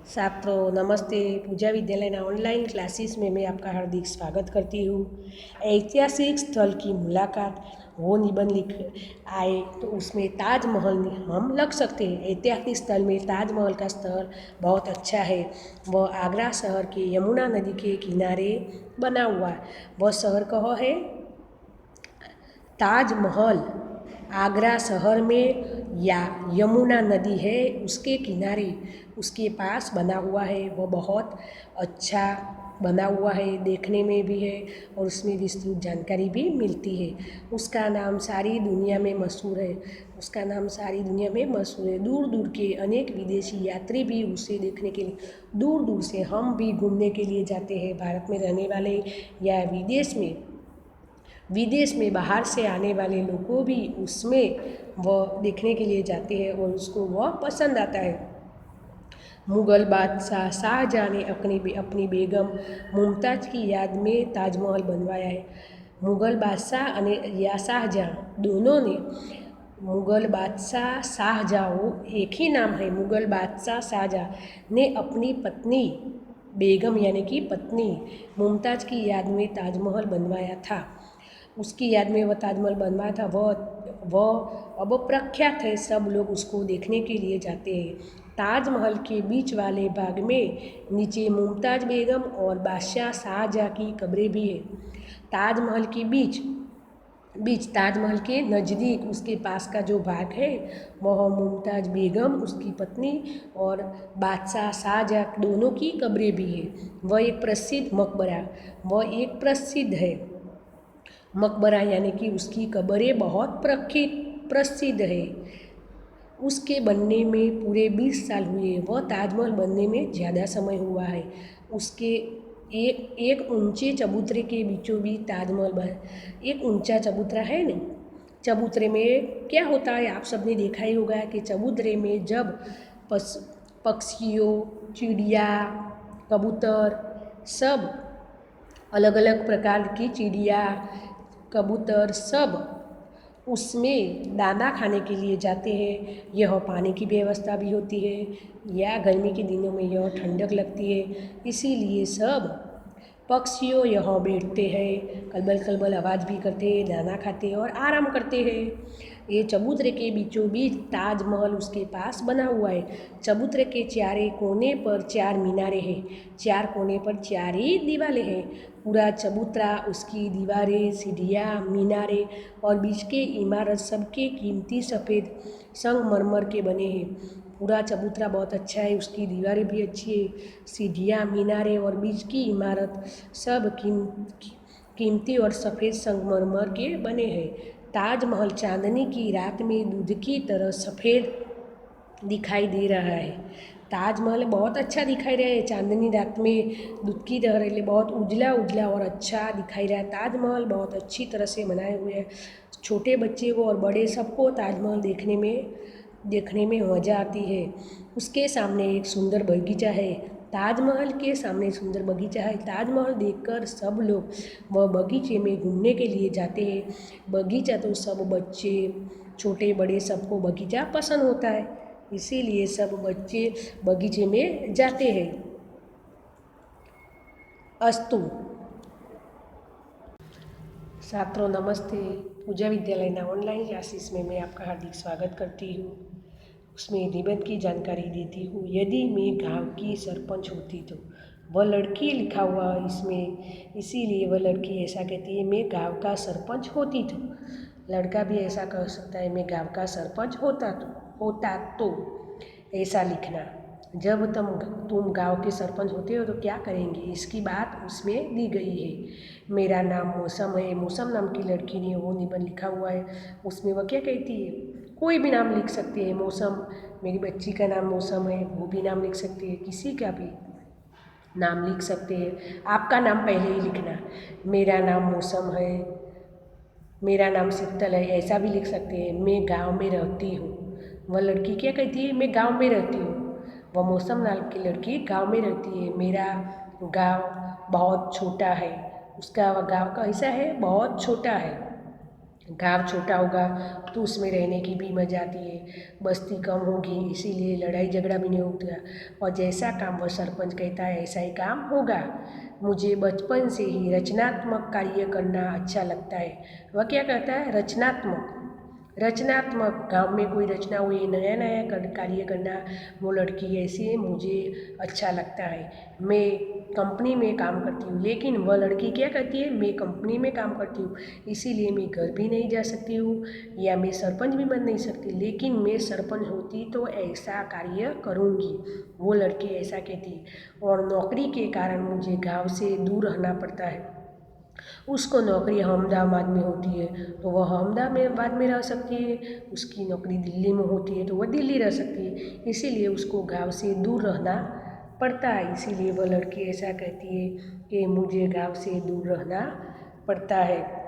छात्रों नमस्ते। पूजा विद्यालय ऑनलाइन क्लासेस में मैं आपका हार्दिक स्वागत करती हूँ। ऐतिहासिक स्थल की मुलाकात वो निबंध लिख आए तो उसमें ताजमहल हम लग सकते हैं। ऐतिहासिक स्थल में ताजमहल का स्थल बहुत अच्छा है। वह आगरा शहर के यमुना नदी के किनारे बना हुआ है। वह शहर कहाँ है? ताजमहल आगरा शहर में या यमुना नदी है उसके किनारे उसके पास बना हुआ है। वो बहुत अच्छा बना हुआ है, देखने में भी है और उसमें विस्तृत जानकारी भी मिलती है। उसका नाम सारी दुनिया में मशहूर है। उसका नाम सारी दुनिया में मशहूर है। दूर दूर के अनेक विदेशी यात्री भी उसे देखने के लिए दूर दूर से, हम भी घूमने के लिए जाते हैं। भारत में रहने वाले या विदेश में बाहर से आने वाले लोगों भी उसमें वह देखने के लिए जाते हैं और उसको वह पसंद आता है। मुग़ल बादशाह शाहजहाँ ने अपनी बेगम मुमताज़ की याद में ताजमहल बनवाया है। मुग़ल बादशाह या शाहजहाँ दोनों ने, मुग़ल बादशाह शाहजहाँ एक ही नाम है। मुग़ल बादशाह शाहजहाँ ने अपनी पत्नी बेगम यानी कि पत्नी मुमताज़ की याद में ताजमहल बनवाया था। उसकी याद में वह ताजमहल बनवाया था। वह अब प्रख्यात है, सब लोग उसको देखने के लिए जाते हैं। ताजमहल के बीच वाले भाग में नीचे मुमताज़ बेगम और बादशाह शाहजहाँ की कब्रें भी हैं। ताजमहल के बीच बीच ताजमहल के नज़दीक उसके पास का जो भाग है वह मुमताज़ बेगम, उसकी पत्नी और बादशाह शाहजहाँ दोनों की कब्रें भी है। वह एक प्रसिद्ध है मकबरा यानी कि उसकी कब्रें बहुत प्रसिद्ध है। उसके बनने में पूरे 20 साल हुए। वह ताजमहल बनने में ज़्यादा समय हुआ है। उसके एक ऊंचे चबूतरे के बीचों बीच ताजमहल बना। एक ऊंचा चबूतरा है ना, चबूतरे में क्या होता है आप सबने देखा ही होगा कि चबूतरे में जब पक्षियों, चिड़िया, कबूतर, सब अलग अलग प्रकार की चिड़िया, कबूतर सब उसमें दाना खाने के लिए जाते हैं। यह पानी की व्यवस्था भी होती है या गर्मी के दिनों में यह ठंडक लगती है, इसीलिए सब पक्षियों यहाँ बैठते हैं, कलबल कलबल आवाज़ भी करते हैं, दाना खाते हैं और आराम करते हैं। ये चबूतरे के बीचों बीच ताजमहल उसके पास बना हुआ है। चबूतरे के चारे कोने पर 4 मीनारे हैं। 4 कोने पर 4 ही दीवारें हैं। पूरा चबूतरा, उसकी दीवारें, सीढ़ियाँ, मीनारे और बीच के इमारत सबके कीमती सफ़ेद संगमरमर के बने हैं। पूरा चबूतरा बहुत अच्छा है, उसकी दीवारें भी अच्छी है, सीढ़ियाँ, मीनारे और बीच की इमारत सब कीमती और सफ़ेद संगमरमर के बने हैं। ताजमहल चांदनी की रात में दूध की तरह सफ़ेद दिखाई दे रहा है। ताजमहल बहुत अच्छा दिखाई रहा है चांदनी रात में, दूध की तरह बहुत उजला उजला और अच्छा दिखाई रहा है। ताजमहल बहुत अच्छी तरह से बनाए हुए हैं। छोटे बच्चे को और बड़े सबको ताजमहल देखने में मज़ा आती है। उसके सामने एक सुंदर बगीचा है। ताजमहल के सामने सुंदर बगीचा है। ताजमहल देखकर सब लोग वह बगीचे में घूमने के लिए जाते हैं। बगीचा तो सब बच्चे, छोटे बड़े सबको बगीचा पसंद होता है, इसीलिए सब बच्चे बगीचे में जाते हैं। अस्तु। छात्रों नमस्ते। पूजा विद्यालय ऑनलाइन क्लासेस में मैं आपका हार्दिक स्वागत करती हूँ। उसमें निबंध की जानकारी देती हूँ। यदि मैं गांव की सरपंच होती तो, वह लड़की लिखा हुआ इसमें, इसीलिए वह लड़की ऐसा कहती है मैं गांव का सरपंच होती तो। लड़का भी ऐसा कह सकता है मैं गांव का सरपंच होता तो ऐसा लिखना। जब तुम गांव के सरपंच होते हो तो क्या करेंगे, इसकी बात उसमें दी गई है। मेरा नाम मौसम है। मौसम नाम की लड़की ने वो निबंध लिखा हुआ है। उसमें वह क्या कहती है, कोई भी नाम लिख सकती है। मौसम, मेरी बच्ची का नाम मौसम है, वो भी नाम लिख सकती है, किसी का भी नाम लिख सकते हैं। आपका नाम पहले ही लिखना, मेरा नाम मौसम है, मेरा नाम शीतल है, ऐसा भी लिख सकते हैं। मैं गांव में रहती हूँ। वह लड़की क्या कहती है, मैं गांव में रहती हूँ। वह मौसम नाम की लड़की गांव में रहती है। मेरा गांव बहुत छोटा है। उसका गांव कैसा है, बहुत छोटा है। गांव छोटा होगा तो उसमें रहने की भी मजा आती है, बस्ती कम होगी इसीलिए लड़ाई झगड़ा भी नहीं होता, और जैसा काम वह सरपंच कहता है ऐसा ही काम होगा। मुझे बचपन से ही रचनात्मक कार्य करना अच्छा लगता है। वह क्या कहता है? रचनात्मक। रचनात्मक, गांव में कोई रचना हुई, नया नया कार्य करना, वो लड़की ऐसी है, मुझे अच्छा लगता है। मैं कंपनी में काम करती हूँ, लेकिन वह लड़की क्या कहती है? मैं कंपनी में काम करती हूँ इसीलिए मैं घर भी नहीं जा सकती हूँ, या मैं सरपंच भी बन नहीं सकती, लेकिन मैं सरपंच होती तो ऐसा कार्य करूँगी, वो लड़की ऐसा कहती है। और नौकरी के कारण मुझे गाँव से दूर रहना पड़ता है। उसको नौकरी अहमदाबाद में होती है तो वह अहमदाबाद में रह सकती है, उसकी नौकरी दिल्ली में होती है तो वह दिल्ली रह सकती है, इसीलिए उसको गांव से दूर रहना पड़ता है। इसीलिए वह लड़की ऐसा कहती है कि मुझे गांव से दूर रहना पड़ता है,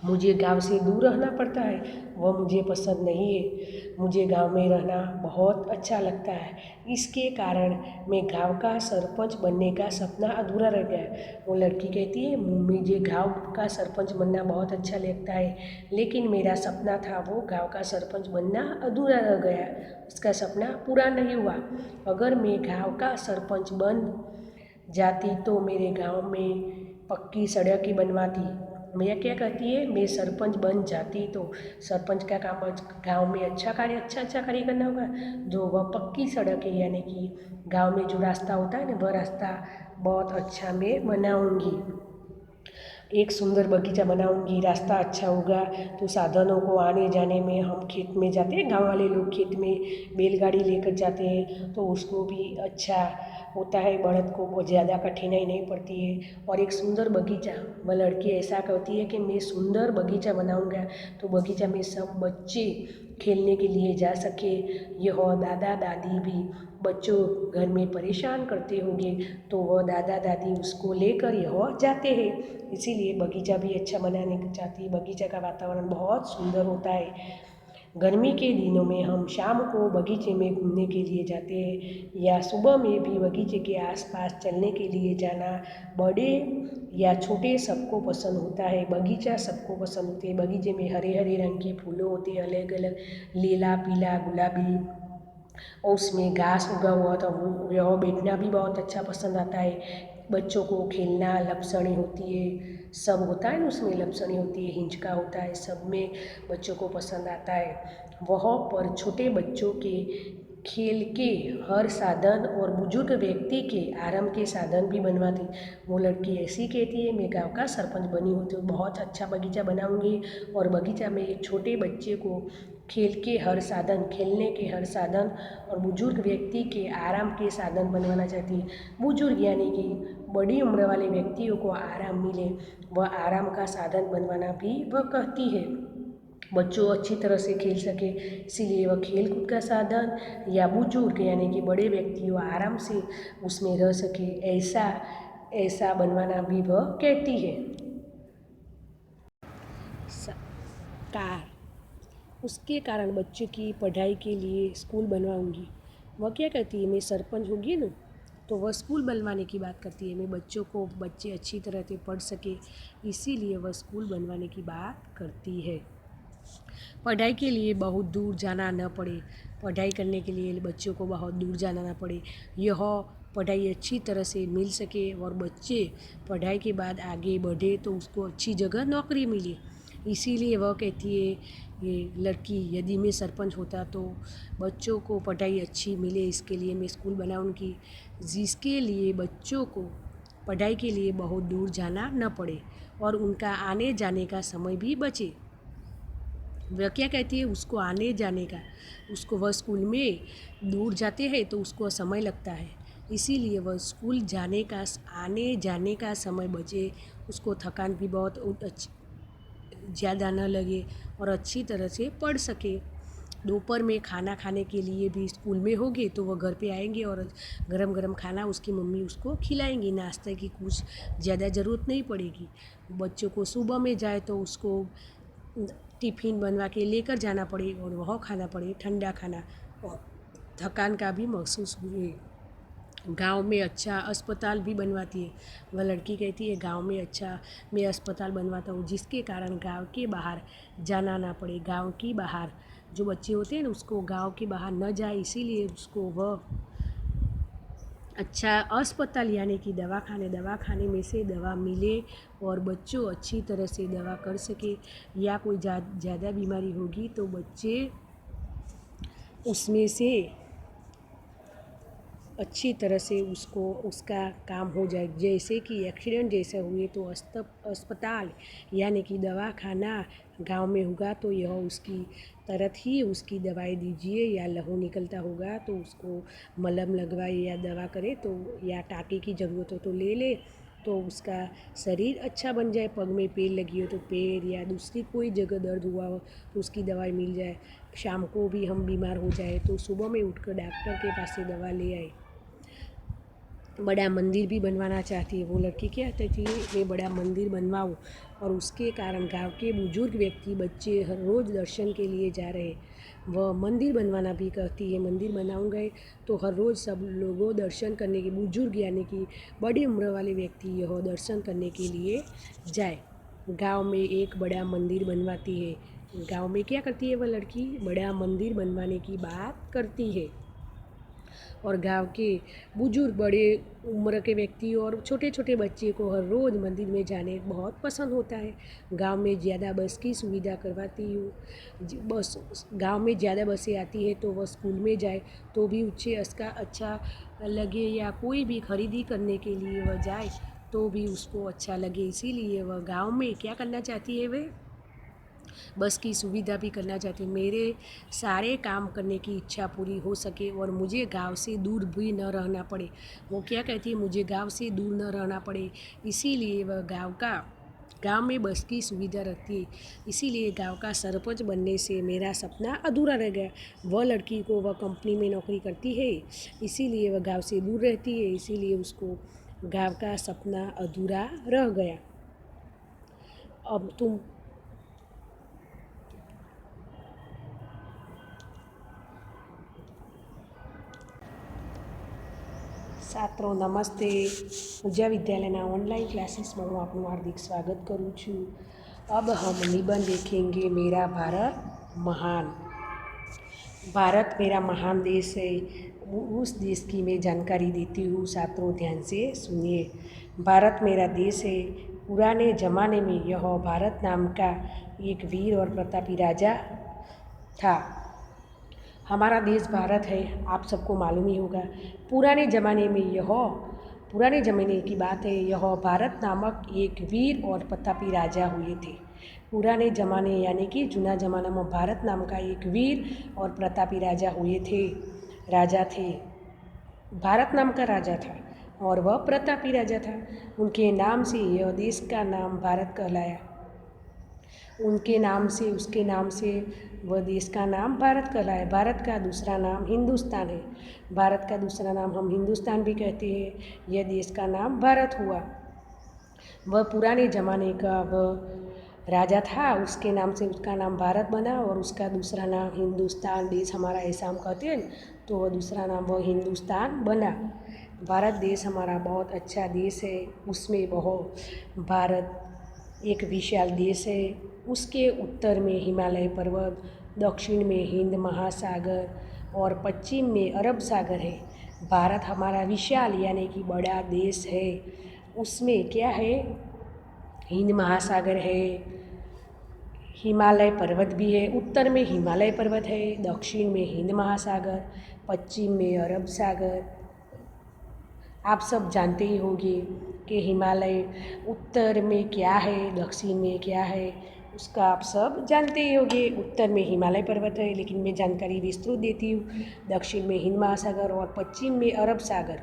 मुझे गांव से दूर रहना पड़ता है, वह मुझे पसंद नहीं है। मुझे गांव में रहना बहुत अच्छा लगता है, इसके कारण मैं गांव का सरपंच बनने का सपना अधूरा रह गया। वो लड़की कहती है मुझे गांव का सरपंच बनना बहुत अच्छा लगता है, लेकिन मेरा सपना था वो गांव का सरपंच बनना अधूरा रह गया, उसका सपना पूरा नहीं हुआ। अगर मैं गांव का सरपंच बन जाती तो मेरे गांव में पक्की सड़क ही बनवाती। भैया क्या कहती है? मैं सरपंच बन जाती तो सरपंच का काम गांव में अच्छा कार्य करना होगा, जो वह पक्की सड़क है, यानी कि गांव में जो रास्ता होता है ना, वह रास्ता बहुत अच्छा मैं बनाऊंगी। एक सुंदर बगीचा बनाऊंगी, रास्ता अच्छा होगा तो साधनों को आने जाने में, हम खेत में जाते हैं, गांव वाले लोग खेत में बैलगाड़ी लेकर जाते हैं तो उसको भी अच्छा होता है, बड़द को बहुत ज़्यादा कठिनाई नहीं पड़ती है। और एक सुंदर बगीचा, वह लड़की ऐसा कहती है कि मैं सुंदर बगीचा बनाऊंगा तो बगीचा में सब बच्चे खेलने के लिए जा सके। यह दादा दादी भी बच्चों घर में परेशान करते होंगे तो वह दादा दादी उसको लेकर यह जाते हैं, इसीलिए बगीचा भी अच्छा बनाने चाहती है। बगीचा का वातावरण बहुत सुंदर होता है। गर्मी के दिनों में हम शाम को बगीचे में घूमने के लिए जाते हैं, या सुबह में भी बगीचे के आसपास चलने के लिए जाना बड़े या छोटे सबको पसंद होता है। बगीचा सबको पसंद होते हैं। बगीचे में हरे हरे रंग के फूलों होते हैं, अलग अलग, नीला पीला गुलाबी, और उसमें घास उगा हुआ था, वो यह बैठना भी बहुत अच्छा पसंद आता है। बच्चों को खेलना, लपसणी होती है, सब होता है ना उसमें, लपसणी होती है, हिंचका होता है, सब में बच्चों को पसंद आता है। वह पर छोटे बच्चों के खेल के हर साधन और बुजुर्ग व्यक्ति के आराम के साधन भी बनवाती। वो लड़की ऐसी कहती है मैं गांव का सरपंच बनी हूँ तो बहुत अच्छा बगीचा बनाऊंगी, और बगीचा में एक छोटे बच्चे को खेल के हर साधन, खेलने के हर साधन और बुजुर्ग व्यक्ति के आराम के साधन बनवाना चाहती है। बुजुर्ग यानी कि बड़ी उम्र वाले व्यक्तियों को आराम मिले, वह आराम का साधन बनवाना भी वह कहती है। बच्चों अच्छी तरह से खेल सके इसीलिए वह खेल कूद का साधन, या बुजुर्ग यानी कि बड़े व्यक्तियों आराम से उसमें रह सके, ऐसा ऐसा बनवाना भी वह कहती है। कार, उसके कारण बच्चों की पढ़ाई के लिए स्कूल बनवाऊंगी। वह क्या कहती है? मैं सरपंच होगी ना तो वह स्कूल बनवाने की बात करती है। मैं बच्चों को, बच्चे अच्छी तरह से पढ़ सके इसीलिए वह स्कूल बनवाने की बात करती है। पढ़ाई के लिए बहुत दूर जाना न पड़े, पढ़ाई करने के लिए बच्चों को बहुत दूर जाना ना पड़े, यह पढ़ाई अच्छी तरह से मिल सके और बच्चे पढ़ाई के बाद आगे बढ़े तो उसको अच्छी जगह नौकरी मिले, इसीलिए वह कहती है ये लड़की, यदि मैं सरपंच होता तो बच्चों को पढ़ाई अच्छी मिले इसके लिए मैं स्कूल बनाऊंगी, जिसके लिए बच्चों को पढ़ाई के लिए बहुत दूर जाना न पड़े और उनका आने जाने का समय भी बचे। वह क्या कहती है? उसको आने जाने का, उसको वह स्कूल में दूर जाते हैं तो उसको समय लगता है, इसीलिए वह स्कूल जाने का, आने जाने का समय बचे, उसको थकान भी बहुत ज़्यादा न लगे और अच्छी तरह से पढ़ सके। दोपहर में खाना खाने के लिए भी स्कूल में होंगे तो वह घर पे आएंगे और गरम गरम खाना उसकी मम्मी उसको खिलाएंगी, नाश्ते की कुछ ज़्यादा ज़रूरत नहीं पड़ेगी। बच्चों को सुबह में जाए तो उसको टिफ़िन बनवा के लेकर जाना पड़े और वह खाना पड़े ठंडा खाना, और थकान का भी महसूस हुए। गांव में अच्छा अस्पताल भी बनवाती है। वह लड़की कहती है गांव में अच्छा मैं अस्पताल बनवाता हूँ, जिसके कारण गांव के बाहर जाना ना पड़े। गांव की बाहर जो बच्चे होते हैं ना, उसको गांव के बाहर न जाए, इसीलिए उसको वह अच्छा अस्पताल यानी कि दवाखाने में से दवा मिले और बच्चों अच्छी तरह से दवा कर सके। या कोई ज़्यादा बीमारी होगी तो बच्चे उसमें से अच्छी तरह से उसको उसका काम हो जाए। जैसे कि एक्सीडेंट जैसा हुए तो अस्पताल यानी कि दवाखाना गांव में होगा तो यह उसकी तरत ही उसकी दवाई दीजिए, या लहू निकलता होगा तो उसको मलहम लगवाए या दवा करे, तो या टाँके की ज़रूरत हो तो ले ले, तो उसका शरीर अच्छा बन जाए। पग में पेल लगी हो तो पैर या दूसरी कोई जगह दर्द हुआ हो तो उसकी दवाई मिल जाए। शाम को भी हम बीमार हो जाए तो सुबह में उठकर डॉक्टर के पास से दवा ले आए। बड़ा मंदिर भी बनवाना चाहती है वो लड़की। क्या कहती है मैं बड़ा मंदिर बनवाऊँ, और उसके कारण गांव के बुजुर्ग व्यक्ति बच्चे हर रोज़ दर्शन के लिए जा रहे। वह मंदिर बनवाना भी कहती है मंदिर बनाऊंगे तो हर रोज़ सब लोगों दर्शन करने के, बुजुर्ग यानी कि बड़ी उम्र वाले व्यक्ति यह दर्शन करने के लिए जाए। गांव में एक बड़ा मंदिर बनवाती है। गांव में क्या करती है वह लड़की, बड़ा मंदिर बनवाने की बात करती है। और गांव के बुजुर्ग बड़े उम्र के व्यक्ति और छोटे छोटे बच्चे को हर रोज़ मंदिर में जाने बहुत पसंद होता है। गांव में ज़्यादा बस की सुविधा करवाती हूँ। बस गांव में ज़्यादा बसें आती है तो वह स्कूल में जाए तो भी उसे उसका अच्छा लगे, या कोई भी खरीदी करने के लिए वह जाए तो भी उसको अच्छा लगे। इसीलिए वह गांव में क्या करना चाहती है, वह बस की सुविधा भी करना चाहती हूँ। मेरे सारे काम करने की इच्छा पूरी हो सके और मुझे गांव से दूर भी न रहना पड़े। वो क्या कहती है मुझे गांव से दूर न रहना पड़े, इसीलिए वह गांव में बस की सुविधा रखती है। इसीलिए गांव का सरपंच बनने से मेरा सपना अधूरा रह गया। वह लड़की को वह कंपनी में नौकरी करती है, इसीलिए वह गांव से दूर रहती है, इसीलिए उसको गांव का सपना अधूरा रह गया। अब तुम 7 નમસ્તે. ઉર્જા વિદ્યાલયના ઓનલાइन क्लासेस में હું આપનું હાર્दिक स्वागत करूँ છું। अब हम निबंध देखेंगे मेरा भारत महान। भारत मेरा महान देश है, उस देश की मैं जानकारी देती हूँ, छात्रों ध्यान से सुनिए। भारत मेरा देश है। पुराने ज़माने में यह भारत नाम का एक वीर और प्रतापी राजा था। हमारा देश भारत है, आप सबको मालूम ही होगा। पुराने ज़माने की बात है, यह भारत नामक एक वीर और प्रतापी राजा हुए थे। पुराने ज़माने यानी कि जूना ज़माना में भारत नाम का एक वीर और प्रतापी राजा हुए थे। राजा थे, भारत नाम का राजा था और वह प्रतापी राजा था। उनके नाम से यह देश का नाम भारत कहलाया। उसके नाम से वह देश का नाम भारत कहलाया। भारत का दूसरा नाम हिंदुस्तान है। भारत का दूसरा नाम हम हिंदुस्तान भी कहते हैं। यह देश का नाम भारत हुआ। वह पुराने ज़माने का वह राजा था, उसके नाम से उसका नाम भारत बना और उसका दूसरा नाम हिंदुस्तान, देश हमारा ऐसा हम कहते हैं, तो वह दूसरा नाम वह हिंदुस्तान बना। भारत देश हमारा बहुत अच्छा देश है। उसमें भारत एक विशाल देश है। उसके उत्तर में हिमालय पर्वत, दक्षिण में हिंद महासागर और पश्चिम में अरब सागर है। भारत हमारा विशाल यानी कि बड़ा देश है। उसमें क्या है, हिंद महासागर है, हिमालय पर्वत भी है। उत्तर में हिमालय पर्वत है, दक्षिण में हिंद महासागर, पश्चिम में अरब सागर। आप सब जानते ही होंगे कि हिमालय उत्तर में क्या है, दक्षिण में क्या है, उसका आप सब जानते ही होंगे। उत्तर में हिमालय पर्वत है, लेकिन मैं जानकारी विस्तृत देती हूँ। दक्षिण में हिंद महासागर और पश्चिम में अरब सागर।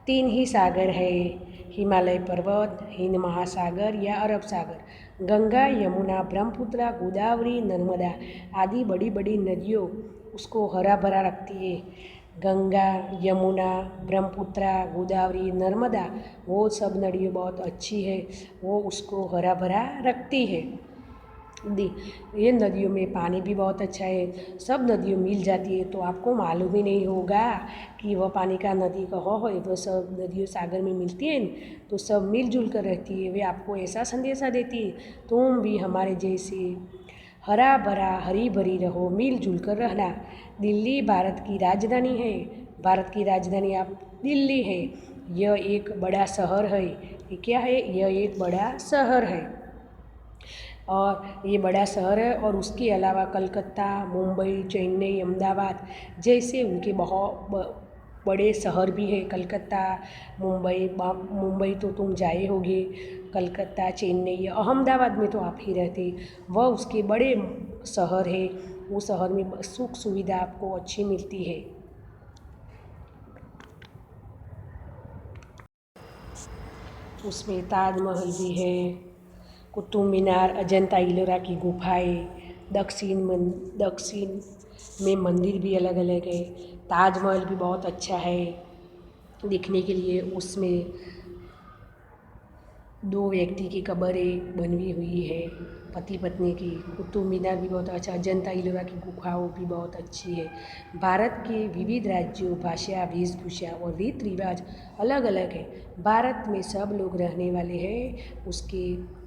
3 ही सागर है, हिमालय पर्वत, हिंद महासागर या अरब सागर। गंगा, यमुना, ब्रह्मपुत्र, गोदावरी, नर्मदा आदि बड़ी बड़ी नदियों उसको हरा भरा रखती है। गंगा, यमुना, ब्रह्मपुत्र, गोदावरी, नर्मदा, वो सब नदियाँ बहुत अच्छी है, वो उसको हरा भरा रखती है। ये नदियों में पानी भी बहुत अच्छा है। सब नदियों मिल जाती है तो आपको मालूम ही नहीं होगा कि वह पानी का नदी कहाँ है। वह सब नदियों सागर में मिलती है तो सब मिलजुल कर रहती है। वे आपको ऐसा संदेशा देती है, तुम भी हमारे जैसे हरा भरा हरी भरी रहो, मिलजुल कर रहना। दिल्ली भारत की राजधानी है। भारत की राजधानी आप दिल्ली है। यह एक बड़ा शहर है। ये क्या है? यह एक बड़ा शहर है और ये बड़ा शहर है। और उसके अलावा कलकत्ता, मुंबई, चेन्नई, अहमदाबाद जैसे उनके बहुत बड़े शहर भी है। कलकत्ता, मुंबई तो तुम जाए होगे। कलकत्ता, चेन्नई, अहमदाबाद में तो आप ही रहते। वह उसके बड़े शहर है। वो शहर में सुख सुविधा आपको अच्छी मिलती है। उसमें ताजमहल भी है, कुतुब मीनार, अजंता इलोरा की गुफाएं, दक्षिण में मंदिर भी अलग अलग है। ताजमहल भी बहुत अच्छा है दिखने के लिए। उसमें दो व्यक्ति की कब्रें बनी हुई है, पति पत्नी की। कुतुब मीनार भी बहुत अच्छा, अजंता इलोरा की गुफाओं भी बहुत अच्छी है। भारत के विविध राज्यों, भाषा, वेशभूषा और रीति रिवाज अलग अलग है। भारत में सब लोग रहने वाले हैं। उसके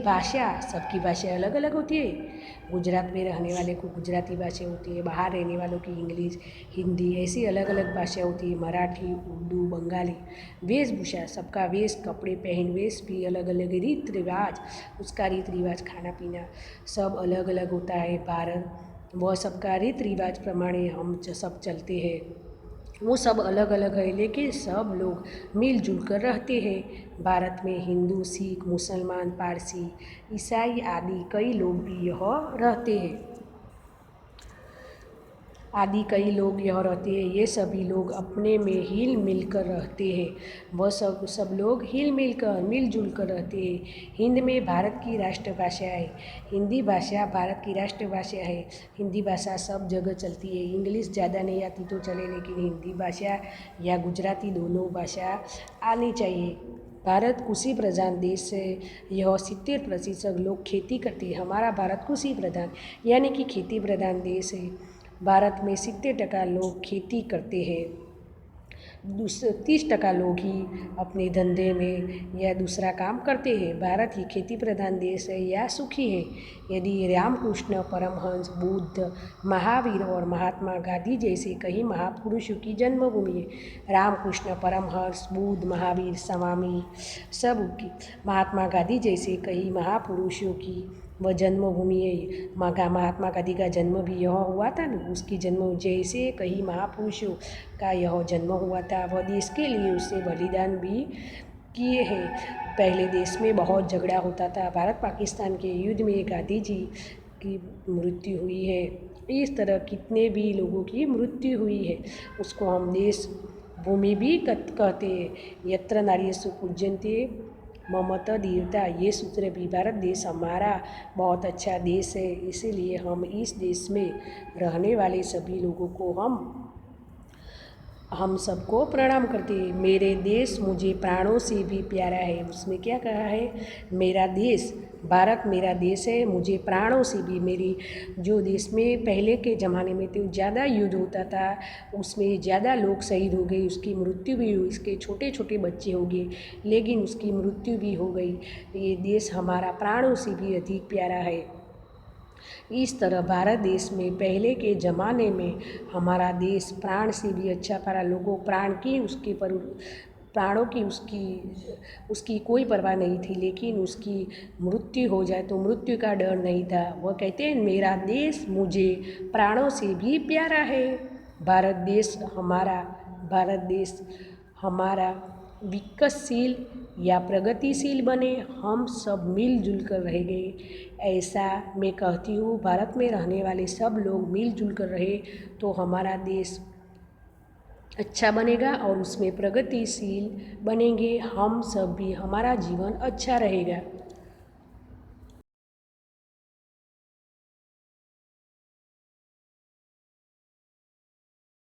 भाषा, सबकी भाषा अलग अलग होती है। गुजरात में रहने वाले को गुजराती भाषा होती है, बाहर रहने वालों की इंग्लिश, हिंदी, ऐसी अलग अलग भाषा होती है। मराठी, उर्दू, बंगाली। वेशभूषा, सबका वेश, कपड़े पहनवेश भी अलग अलग। रीति रिवाज, उसका रीति रिवाज, खाना पीना सब अलग अलग होता है। भारत वह सबका रीति रिवाज प्रमाणे हम सब चलते हैं। वो सब अलग अलग है लेकिन सब लोग मिलजुल कर रहते हैं। भारत में हिंदू, सिख, मुसलमान, पारसी, ईसाई आदि कई लोग भी यहाँ रहते हैं। ये सभी लोग अपने में हिल मिल कर रहते हैं। वह सब लोग हिल मिल कर मिलजुल कर रहते हैं। हिंद में भारत की राष्ट्रभाषा है। हिंदी भाषा भारत की राष्ट्रभाषा है। हिंदी भाषा सब जगह चलती है। इंग्लिश ज़्यादा नहीं आती तो चले, लेकिन हिंदी भाषा या गुजराती दोनों भाषा आनी चाहिए। भारत कृषि प्रधान देश है। यह 70% लोग खेती करते हैं। हमारा भारत कृषि प्रधान यानी कि खेती प्रधान देश है। भारत में 70% लोग खेती करते हैं। 30% लोग ही अपने धंधे में या दूसरा काम करते हैं। भारत ही खेती प्रधान देश है या सुखी है। यदि रामकृष्ण परमहंस, बुद्ध, महावीर और महात्मा गांधी जैसे कई महापुरुषों की जन्मभूमि है। रामकृष्ण परमहंस, बुद्ध, महावीर, स्वामी सब की, महात्मा गांधी जैसे कई महापुरुषों की वह जन्मभूमि है। महात्मा गांधी का जन्म भी यह हुआ था ना। उसकी जन्म जैसे कई महापुरुषों का यह जन्म हुआ था। वह देश के लिए उसने बलिदान भी किए हैं। पहले देश में बहुत झगड़ा होता था। भारत पाकिस्तान के युद्ध में गांधी जी की मृत्यु हुई है। इस तरह कितने भी लोगों की मृत्यु हुई है। उसको हम देश भूमि भी कहते हैं। यत्र नार्यस्तु पूज्यन्ते ममता देवता, ये सूत्र भी। भारत देश हमारा बहुत अच्छा देश है। इसीलिए हम इस देश में रहने वाले सभी लोगों को हम सबको प्रणाम करते हैं। मेरे देश मुझे प्राणों से भी प्यारा है। उसमें क्या कहा है? मेरा देश, भारत मेरा देश है, मुझे प्राणों से भी। मेरी जो देश में पहले के ज़माने में तो ज़्यादा युद्ध होता था, उसमें ज़्यादा लोग शहीद हो गए, उसकी मृत्यु भी हुई, उसके छोटे छोटे बच्चे हो गए, लेकिन उसकी मृत्यु भी हो गई। ये देश हमारा प्राणों से भी अधिक प्यारा है। इस तरह भारत देश में पहले के ज़माने में हमारा देश प्राण से भी अच्छा पारा। लोगों प्राण की उसके पर प्राणों की उसकी कोई परवाह नहीं थी, लेकिन उसकी मृत्यु हो जाए तो मृत्यु का डर नहीं था। वह कहते हैं मेरा देश मुझे प्राणों से भी प्यारा है। भारत देश हमारा विकासशील या प्रगतिशील बने, हम सब मिलजुल कर रहेंगे, ऐसा मैं कहती हूँ। भारत में रहने वाले सब लोग मिलजुल कर रहे तो हमारा देश अच्छा बनेगा और उसमें प्रगतिशील बनेंगे। हम सब भी, हमारा जीवन अच्छा रहेगा।